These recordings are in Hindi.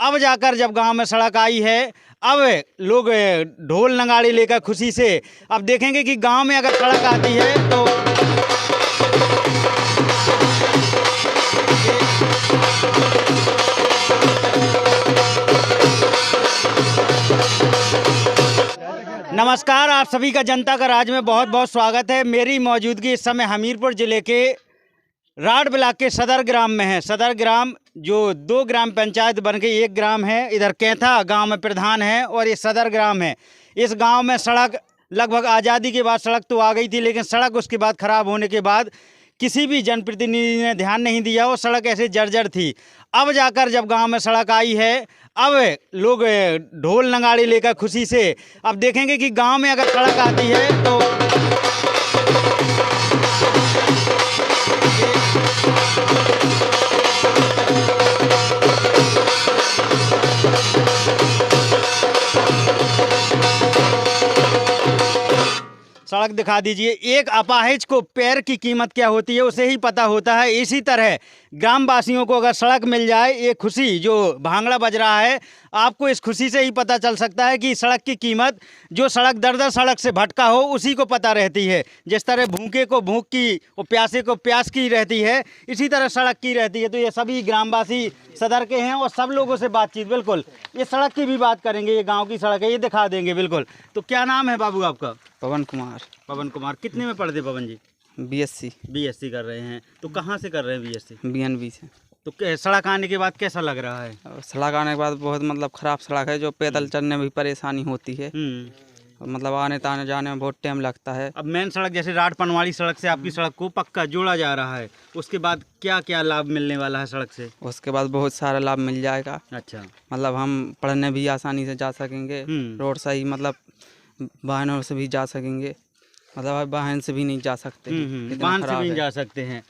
अब जाकर जब गांव में सड़क आई है, अब लोग ढोल नगाड़े लेकर खुशी से अब देखेंगे कि गांव में अगर सड़क आती है तो नमस्कार, आप सभी का जनता का राज में बहुत बहुत स्वागत है। मेरी मौजूदगी इस समय हमीरपुर ज़िले के राड ब्लॉक के सदर ग्राम में है। सदर ग्राम जो 2 ग्राम पंचायत बन के 1 ग्राम है। इधर कैथा गांव में प्रधान है और ये सदर ग्राम है। इस गांव में सड़क लगभग आज़ादी के बाद सड़क तो आ गई थी, लेकिन सड़क उसके बाद ख़राब होने के बाद किसी भी जनप्रतिनिधि ने ध्यान नहीं दिया। वो सड़क ऐसे जर्जर थी। अब जाकर जब गांव में सड़क आई है, अब लोग ढोल नगाड़े लेकर खुशी से अब देखेंगे कि गांव में अगर सड़क आती है तो सड़क दिखा दीजिए। एक अपाहिज को पैर की कीमत क्या होती है उसे ही पता होता है। इसी तरह ग्रामवासियों को अगर सड़क मिल जाए, ये खुशी जो भांगड़ा बज रहा है, आपको इस खुशी से ही पता चल सकता है कि सड़क की कीमत, जो सड़क दर सड़क से भटका हो उसी को पता रहती है। जिस तरह भूखे को भूख की और प्यासे को प्यास की रहती है, इसी तरह सड़क की रहती है। तो ये सभी ग्रामवासी सदर के हैं और सब लोगों से बातचीत, बिल्कुल ये सड़क की भी बात करेंगे। ये गाँव की सड़क है, ये दिखा देंगे बिल्कुल। तो क्या नाम है बाबू आपका? पवन कुमार। पवन कुमार, कितने में पढ़ते पवन जी? बीएससी कर रहे हैं। तो कहाँ से कर रहे हैं बीएससी? बीएनबी से। तो सड़क आने के बाद कैसा लग रहा है? सड़क आने के बाद बहुत मतलब ख़राब सड़क है, जो पैदल चलने में भी परेशानी होती है। मतलब आने ताने जाने में बहुत टाइम लगता है। अब मेन सड़क जैसे राड पनवाड़ी सड़क से आपकी सड़क को पक्का जोड़ा जा रहा है, उसके बाद क्या क्या लाभ मिलने वाला है सड़क से? उसके बाद बहुत सारा लाभ मिल जाएगा। अच्छा, मतलब हम पढ़ने भी आसानी से जा सकेंगे, रोड सही मतलब वाहनों से भी जा सकेंगे। मतलब वाहन से भी नहीं जा सकते, वाहन से भी नहीं जा सकते हैं।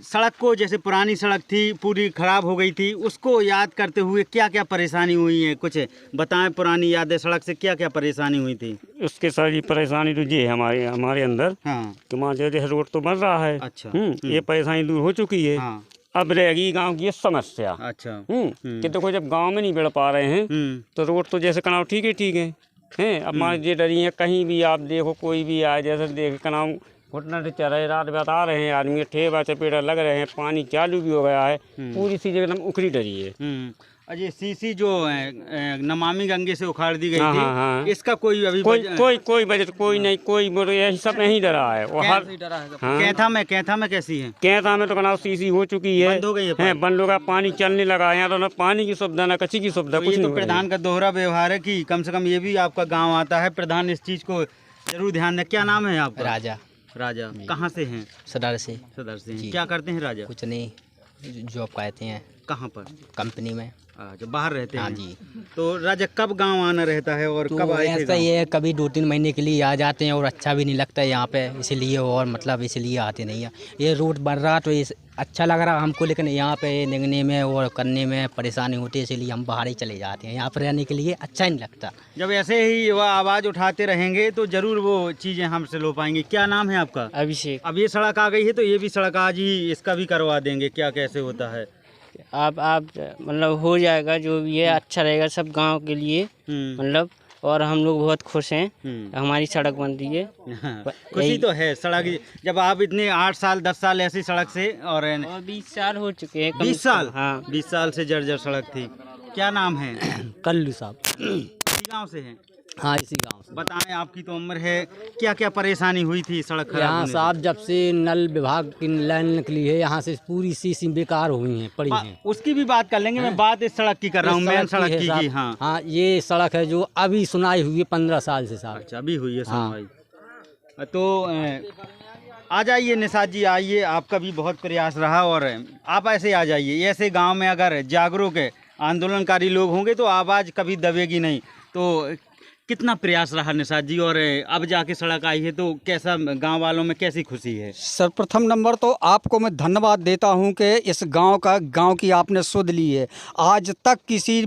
सड़क को जैसे पुरानी सड़क थी पूरी खराब हो गई थी, उसको याद करते हुए क्या क्या परेशानी हुई है, कुछ बताएं। पुरानी यादें सड़क से क्या क्या परेशानी हुई थी? उसके सारी परेशानी तो ये है हमारे अंदर। हाँ, कि मान जैसे रोड तो बन रहा है। अच्छा, ये परेशानी दूर हो चुकी है। हाँ, अब रहेगी गांव की ये समस्या। अच्छा, कि देखो जब गांव में नहीं बढ़ पा रहे हैं तो रोड तो जैसे कनाव ठीक है हैं। अब मान ये डरी है, कहीं भी आप देखो कोई भी आए, जैसे देख कनाव घुटना से चल रहे, रात बता रहे हैं आदमी, ठेबा चपेटा लग रहे हैं, पानी चालू भी हो गया है, पूरी चीज़ एकदम उखड़ी डरी है। अजय सीसी जो नमामि गंगे से उखाड़ दी गई थी, हाँ। इसका कोई अभी कोई बजट कोई नहीं, कोई यही सब नहीं डरा है। वो हर कैथा में कैसी है? कैथा में तो कनाव सीसी हो चुकी है, बंद हो गई है, बंद होगा, पानी चलने लगा है। यहाँ तो ना पानी की सुविधा ना कच्ची की सुविधा, कुछ नहीं। प्रधान का दोहरा व्यवहार है कि कम से कम ये भी आपका गाँव आता है। प्रधान इस चीज़ को जरूर ध्यान दें। क्या नाम है आपका? राजा। कहाँ से हैं? सदर से हैं। क्या करते हैं राजा? कुछ नहीं, जॉब कहते हैं। कहाँ पर? कंपनी में। जो बाहर रहते हैं? हाँ जी। तो राजा कब गांव आना रहता है और कब आए थे? ऐसा ये कभी 2-3 महीने के लिए आ जाते हैं और अच्छा भी नहीं लगता है यहाँ पे, इसलिए और मतलब इसलिए आते नहीं है। ये रोड बन रहा तो अच्छा लग रहा हमको, लेकिन यहाँ पे निकलने में और करने में परेशानी होती है, इसलिए हम बाहर ही चले जाते हैं। यहाँ पर रहने के लिए अच्छा नहीं लगता। जब ऐसे ही वह आवाज़ उठाते रहेंगे तो ज़रूर वो चीज़ें हमसे लो पाएंगी। क्या नाम है आपका? अभिषेक। अब ये सड़क आ गई है तो ये भी सड़क आज ही इसका भी करवा देंगे। क्या कैसे होता है? आप मतलब हो जाएगा, जो भी है अच्छा रहेगा सब गांव के लिए मतलब। और हम लोग बहुत खुश हैं, हमारी सड़क बन रही है। खुशी तो है सड़क। जब आप इतने 8 साल 10 साल ऐसी सड़क से और 20 साल हो चुके हैं। 20 साल? हाँ, 20 साल से जर्जर सड़क थी। क्या नाम है? कल्लू साहब। इसी गाँव से हैं? हाँ, इसी गांव से। बताएं, आपकी तो उम्र है, क्या क्या परेशानी हुई थी सड़क खराब यहाँ होने साहब जब से नल विभाग की लाइन निकली है, यहाँ से पूरी सीसी बेकार हुई हैं, पड़ी हैं। उसकी भी बात कर लेंगे। मैं बात इस सड़क की कर रहा हूँ, मेन सड़क की। जी हाँ। हाँ, ये सड़क है जो अभी सुनाई हुई है 15 साल से साहब। अच्छा, अभी हुई है सुनवाई। तो आ जाइए निषाद जी, आइए। आपका भी बहुत प्रयास रहा और आप ऐसे आ जाइए। ऐसे गांव में अगर जागरूक आंदोलनकारी लोग होंगे तो आवाज़ कभी दबेगी नहीं। तो कितना प्रयास रहा निषाद जी, और अब जाके सड़क आई है तो कैसा गांव वालों में कैसी खुशी है? सर्वप्रथम नंबर तो आपको मैं धन्यवाद देता हूं कि इस गांव की आपने सुध ली है। आज तक किसी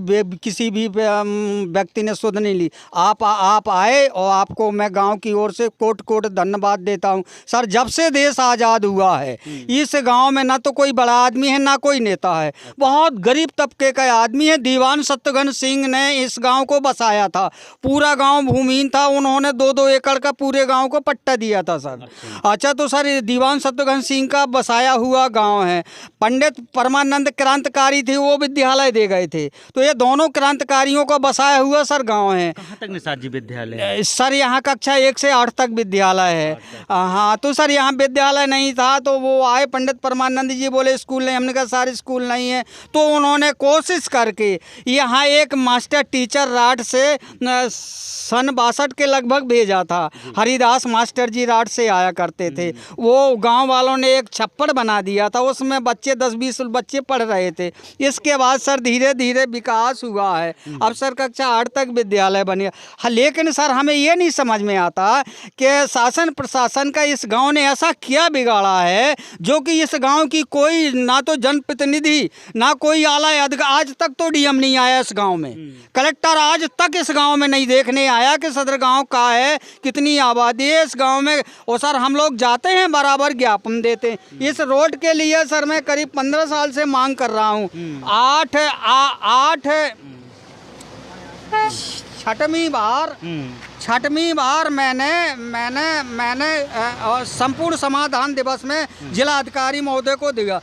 भी व्यक्ति ने सुध नहीं ली। आप आए और आपको मैं गांव की ओर से कोट कोट धन्यवाद देता हूं। सर, जब से देश आज़ाद हुआ है इस गांव में ना तो कोई बड़ा आदमी है ना कोई नेता है, बहुत गरीब तबके का आदमी है। दीवान सत्यघन सिंह ने इस गाँव को बसाया था। पूरा गांव भूमिहीन था, उन्होंने 2-2 एकड़ का पूरे गांव को पट्टा दिया था सर। अच्छा, तो सर ये दीवान सत्यघन सिंह का बसाया हुआ गांव है। पंडित परमानंद क्रांतिकारी थे, वो विद्यालय दे गए थे, तो ये दोनों क्रांतिकारियों को बसाया हुआ सर गांव है। कहाँ तक निषाद जी विद्यालय? सर यहाँ कक्षा 1 से 8 तक विद्यालय है। हाँ, तो सर यहाँ विद्यालय नहीं था, तो वो आए पंडित परमानंद जी, बोले स्कूल नहीं। हमने कहा सर स्कूल नहीं है, तो उन्होंने कोशिश करके यहाँ एक मास्टर टीचर राठ से सन 62 के लगभग भेजा था। हरिदास मास्टर जी राठ से आया करते थे। वो गांव वालों ने एक छप्पड़ बना दिया था, उसमें बच्चे 10-20 बच्चे पढ़ रहे थे। इसके बाद सर धीरे धीरे विकास हुआ है। अब सर कक्षा 8 तक विद्यालय बने। हाँ, लेकिन सर हमें ये नहीं समझ में आता कि शासन प्रशासन का इस गांव ने ऐसा क्या बिगाड़ा है जो कि इस गांव की कोई ना तो जनप्रतिनिधि ना कोई आला अधिकारी, आज तक तो डीएम नहीं आया इस गांव में, कलेक्टर आज तक इस गांव में नहीं देखने आया कि सदर गांव का है, कितनी आबादी है इस गांव में। और सर हम लोग जाते हैं, बराबर ज्ञापन देते हैं। इस रोड के लिए सर मैं करीब 15 साल से मांग कर रहा हूँ। छठवीं बार मैंने संपूर्ण समाधान दिवस में जिला अधिकारी महोदय को दिया,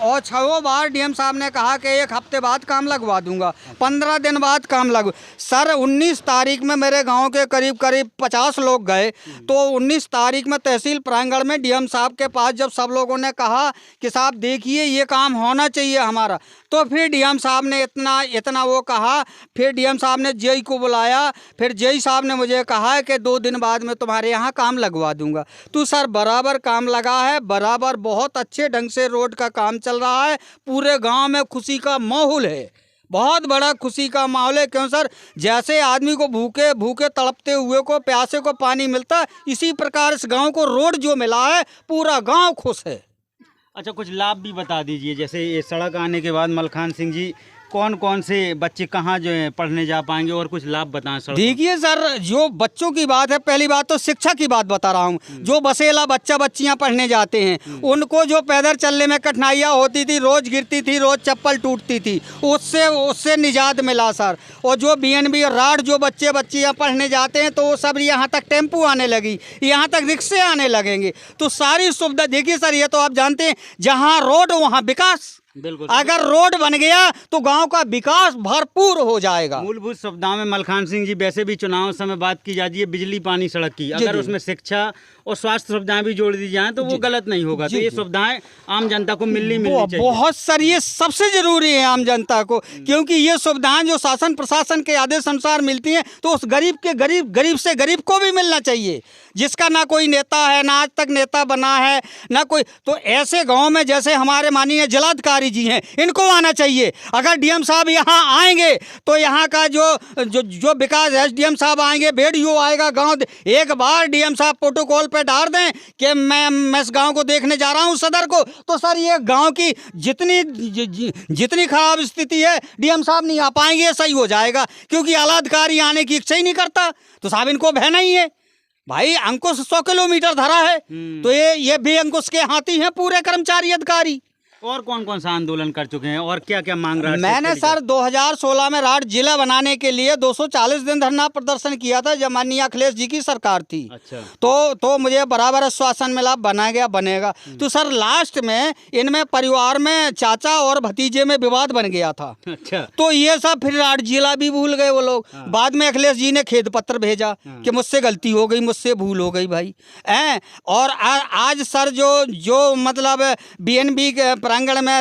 और 6 बार डीएम साहब ने कहा कि 1 हफ्ते बाद काम लगवा दूंगा, 15 दिन बाद काम लगवा। सर 19 तारीख में मेरे गांव के करीब 50 लोग गए, तो 19 तारीख में तहसील प्रांगण में डीएम साहब के पास जब सब लोगों ने कहा कि साहब देखिए ये काम होना चाहिए हमारा, तो फिर डीएम साहब ने इतना वो कहा। फिर डीएम साहब ने जेई को बुलाया, फिर जेई साहब ने मुझे कहा है कि 2 दिन बाद में तुम्हारे यहाँ काम लगवा दूंगा। तो सर बराबर काम लगा है, बराबर बहुत अच्छे ढंग से रोड का काम चल रहा है। पूरे गांव में खुशी का माहौल है, बहुत बड़ा खुशी का माहौल है। क्यों सर, जैसे आदमी को भूखे तड़पते हुए को प्यासे को पानी मिलता है, इसी प्रकार इस गांव को रोड जो मिला है, पूरा गांव खुश है। अच्छा, कुछ लाभ भी बता दीजिए। जैसे ये सड़क आने के बाद मलखान सिंह जी, कौन कौन से बच्चे कहाँ जो है पढ़ने जा पाएंगे, और कुछ लाभ बताएं सर। देखिए सर, जो बच्चों की बात है, पहली बात तो शिक्षा की बात बता रहा हूँ। जो बसेला बच्चियाँ पढ़ने जाते हैं, उनको जो पैदल चलने में कठिनाइयाँ होती थी, रोज गिरती थी, रोज चप्पल टूटती थी, उससे निजात मिला सर। और जो बीएनबी और राठ जो बच्चियाँ पढ़ने जाते हैं, तो वो सब यहाँ तक टेम्पू आने लगी, यहाँ तक रिक्शे आने लगेंगे। तो सारी सुविधा देखिए सर, ये तो आप जानते हैं, जहाँ रोड वहाँ विकास। बिल्कुल, अगर रोड बन गया तो गांव का विकास भरपूर हो जाएगा। मूलभूत सुविधाओं में मलखान सिंह जी, वैसे भी चुनाव समय बात की जाती है बिजली पानी सड़क की, अगर उसमें शिक्षा और स्वास्थ्य सुविधाएं भी जोड़ दी जाएं तो वो गलत नहीं होगा। तो ये सुविधाएं आम जनता को मिलनी चाहिए। बहुत सर, ये सबसे जरूरी है आम जनता को, क्योंकि ये सुविधाएं जो शासन प्रशासन के आदेश अनुसार मिलती हैं, तो उस गरीब से गरीब को भी मिलना चाहिए, जिसका ना कोई नेता है, ना आज तक नेता बना है, ना कोई। तो ऐसे गाँव में जैसे हमारे माननीय जिलाधिकारी जी हैं, इनको आना चाहिए। अगर डीएम साहब यहाँ आएंगे तो यहाँ का जो विकास है, डीएम साहब आएंगे, वीडियो आएगा गांव। एक बार डीएम साहब प्रोटोकॉल पे डाल दें कि मैं इस गांव को देखने जा रहा हूँ, सदर को, तो सर ये गांव की जितनी खराब स्थिति है, डीएम साहब नहीं आ पाएंगे, ये सही हो जाएगा। क्योंकि आला अधिकारी आने की इच्छा ही नहीं करता, तो साहब इनको भय नहीं है भाई। अंकुश 100 किलोमीटर धरा है, तो ये भी अंकुश के हाथी हैं पूरे कर्मचारी अधिकारी। और कौन कौन सा आंदोलन कर चुके हैं और क्या क्या मांग रहा है? मैंने सर 2016 में राठ जिला बनाने के लिए 240 दिन धरना प्रदर्शन किया था, जब माननीय अखिलेश जी की सरकार थी। अच्छा। तो मुझे बराबर आश्वासन मिला बनेगा। तो सर लास्ट में इनमें परिवार में चाचा और भतीजे में विवाद बन गया था। अच्छा। तो ये सब फिर राठ जिला भी भूल गए वो लोग। बाद में अखिलेश जी ने खेद पत्र भेजा कि मुझसे गलती हो गई, मुझसे भूल हो गई भाई। और आज सर जो मतलब बीएनबी के प्रांगण में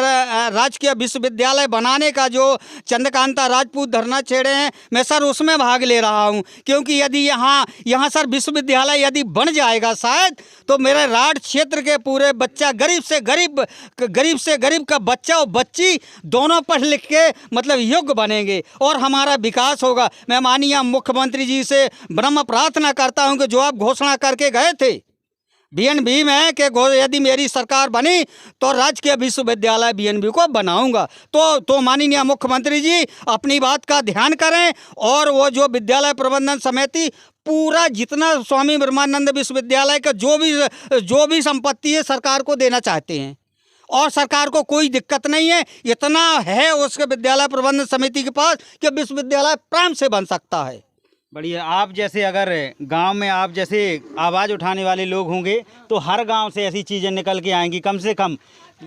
राजकीय विश्वविद्यालय बनाने का जो चंद्रकांता राजपूत धरना छेड़े हैं, मैं सर उसमें भाग ले रहा हूं, क्योंकि यदि यहाँ सर विश्वविद्यालय यदि बन जाएगा शायद, तो मेरे राठ क्षेत्र के पूरे बच्चा गरीब से गरीब का बच्चा और बच्ची दोनों पढ़ लिख के मतलब योग्य बनेंगे और हमारा विकास होगा। मैं माननीय मुख्यमंत्री जी से ब्रह्म प्रार्थना करता हूं कि जो आप घोषणा करके गए थे बीएनबी में कि यदि मेरी सरकार बनी तो राजकीय विश्वविद्यालय बीएनबी को बनाऊंगा, तो माननीय मुख्यमंत्री जी अपनी बात का ध्यान करें और वो जो विद्यालय प्रबंधन समिति पूरा जितना स्वामी ब्रह्मानंद विश्वविद्यालय का जो भी संपत्ति है सरकार को देना चाहते हैं और सरकार को कोई दिक्कत नहीं है, इतना है उसके विद्यालय प्रबंधन समिति के पास कि विश्वविद्यालय प्राण से बन सकता है। बढ़िया। आप जैसे अगर गांव में आप जैसे आवाज़ उठाने वाले लोग होंगे तो हर गांव से ऐसी चीज़ें निकल के आएंगी। कम से कम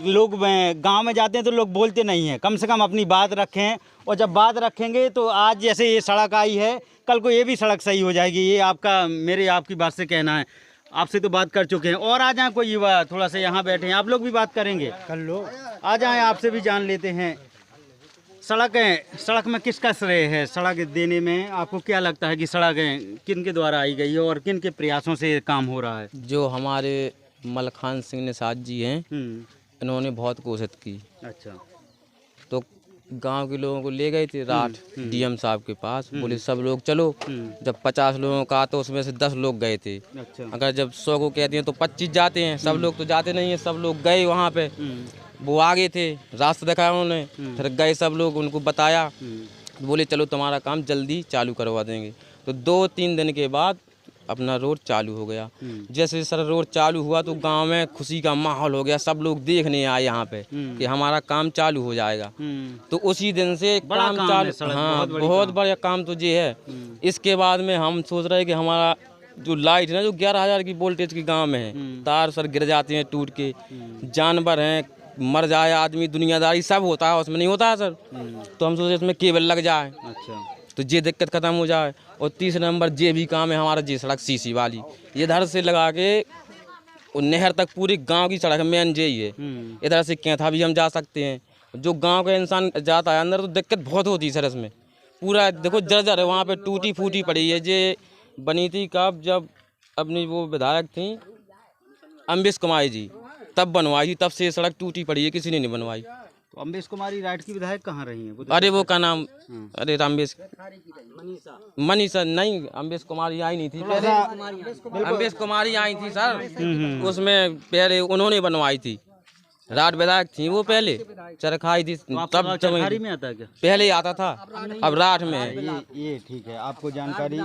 लोग गांव में जाते हैं तो लोग बोलते नहीं हैं, कम से कम अपनी बात रखें, और जब बात रखेंगे तो आज जैसे ये सड़क आई है कल को ये भी सड़क सही हो जाएगी। ये आपकी बात से कहना है। आपसे तो बात कर चुके हैं, और आ जाए कोई युवा थोड़ा सा यहाँ बैठे हैं, आप लोग भी बात करेंगे, कर लो, आ जाएँ, आपसे भी जान लेते हैं। सड़क में किसका श्रेय है सड़क देने में? आपको क्या लगता है कि सड़क किन के द्वारा आई गई है और किन के प्रयासों से काम हो रहा है? जो हमारे मलखान सिंह निषाद जी हैं, इन्होंने बहुत कोशिश की। अच्छा। तो गांव के लोगों को ले गए थे राठ डीएम साहब के पास, बोले सब लोग चलो। जब 50 लोगों का तो उसमें से 10 लोग गए थे। अच्छा। अगर जब 100 को कहते हैं तो 25 जाते हैं, सब लोग तो जाते नहीं हैं। सब लोग गए वहाँ पे, वो आगे थे, रास्ता दिखाया उन्होंने, फिर गए सब लोग, उनको बताया, बोले चलो तुम्हारा काम जल्दी चालू करवा देंगे। तो 2-3 दिन के बाद अपना रोड चालू हो गया। जैसे सर रोड चालू हुआ तो गांव में खुशी का माहौल हो गया, सब लोग देखने आए यहाँ पे कि हमारा काम चालू हो जाएगा। तो उसी दिन से काम चालू, हाँ बहुत बड़ा काम तो ये है। इसके बाद में हम सोच रहे हैं कि हमारा जो लाइट है ना, जो 11,000 की वोल्टेज की गाँव में है, तार सर गिर जाते हैं टूट के, जानवर हैं, मर जाए आदमी, दुनियादारी सब होता है, उसमें नहीं होता है सर। तो हम सोचे इसमें केबल लग जाए। अच्छा। तो ये दिक्कत खत्म हो जाए। और तीसरा नंबर ये भी काम है हमारा, ये सड़क सीसी वाली, ये इधर से लगा के नहर तक पूरी गांव की सड़क मेन यही है। इधर से कैंथा भी हम जा सकते हैं, जो गांव का इंसान जाता है अंदर तो दिक्कत बहुत होती है सर। इसमें पूरा देखो जर्जर है, वहाँ पे टूटी फूटी पड़ी है। ये बनी थी कब, जब अपनी वो विधायक थी अम्बेश कुमारी जी, तब बनवाई थी, तब से सड़क टूटी पड़ी है, किसी ने नहीं बनवाई। तो अम्बेश कुमारी राठ की विधायक कहाँ रही हैं? अरे वो का नाम, अरे रामबेश मनीषा नहीं, अम्बेश कुमारी आई नहीं थी पहले, अम्बेश कुमारी आई थी सर, उसमें पहले उन्होंने बनवाई थी। राठ विधायक थी वो पहले, चरखाई थी, तब चरखारी में आता है क्या? पहले आता था, अब राठ में है। ये ठीक है, आपको जानकारी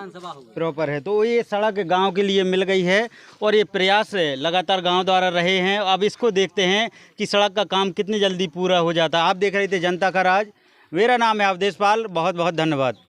प्रॉपर है। तो ये सड़क गांव के लिए मिल गई है और ये प्रयास लगातार गांव द्वारा रहे हैं। अब इसको देखते हैं कि सड़क का काम कितनी जल्दी पूरा हो जाता है। आप देख रहे थे जनता का राज, मेरा नाम है अवधेश पाल, बहुत बहुत धन्यवाद।